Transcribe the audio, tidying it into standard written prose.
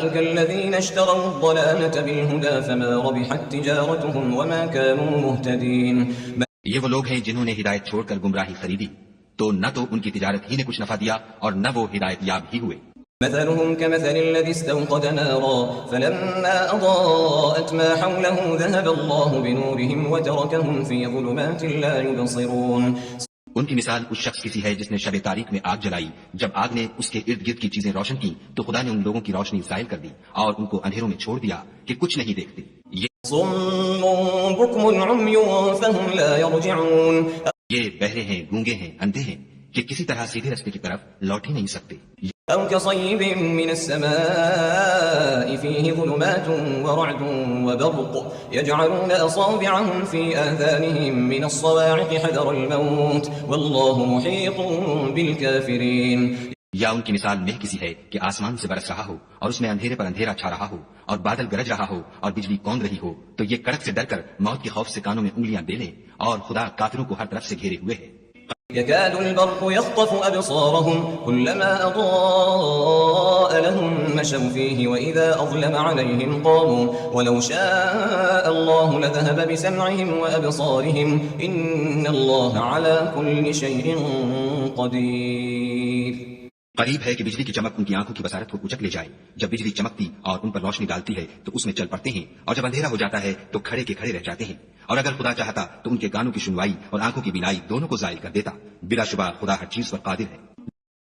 أولئك الذين اشتروا الضلالة بالهدى فما ربحت تجارتهم وما كانوا مهتدين. یہ وہ لوگ ہیں جنہوں نے ہدایت چھوڑ کر گمراہی خریدی، تو نہ تو ان کی تجارت ہی نے کچھ نفع دیا اور نہ وہ ہدایت یاب ہی ہوئے۔ مثلهم كمثل الذي استوقد نارا فلما أضاءت ما حوله ذهب الله بنورهم وتركهم في ظلمات لا يبصرون۔ ان کی مثال اس شخص کی سی ہے جس نے شب تاریک میں آگ جلائی، جب آگ نے اس کے ارد گرد کی چیزیں روشن کی تو خدا نے ان لوگوں کی روشنی زائل کر دی اور ان کو اندھیروں میں چھوڑ دیا کہ کچھ نہیں دیکھتے۔ صم بكم عمي فهم لا يرجعون۔ یہ بہرے ہیں، گونگے ہیں، اندھے ہیں کہ کسی طرح سیدھے راستے کی طرف لوٹ ہی نہیں سکتے۔ أو كصيب من السماء فيه ظلمات ورعد وبرق يجعلون أصابعهم في آذانهم من الصواعق حذر الموت والله محيط بالكافرين۔ یا ان کی مثال میں کسی ہے کہ آسمان سے برس رہا ہو اور اس میں اندھیرے پر اندھیرا چھا رہا ہو اور بادل گرج رہا ہو اور بجلی کون رہی ہو تو یہ کڑک سے ڈر کر موت کے خوف سے کانوں میں انگلیاں ڈے لیں، اور خدا کافروں کو ہر طرف سے گھیرے ہوئے ہے۔ يكاد البرق يخطف أبصارهم كلما أضاء لهم مشوا فيه وإذا أظلم عليهم قاموا ولو شاء الله لذهب بسمعهم وأبصارهم إن الله على كل شيء قدير۔ قریب ہے کہ بجلی کی چمک ان کی آنکھوں کی بصارت کو کچک لے جائے، جب بجلی چمکتی اور ان پر روشنی ڈالتی ہے تو اس میں چل پڑتے ہیں، اور جب اندھیرا ہو جاتا ہے تو کھڑے کے کھڑے رہ جاتے ہیں، اور اگر خدا چاہتا تو ان کے کانوں کی سنوائی اور آنکھوں کی بینائی دونوں کو زائل کر دیتا۔ بلا شبہ خدا ہر چیز پر قادر ہے۔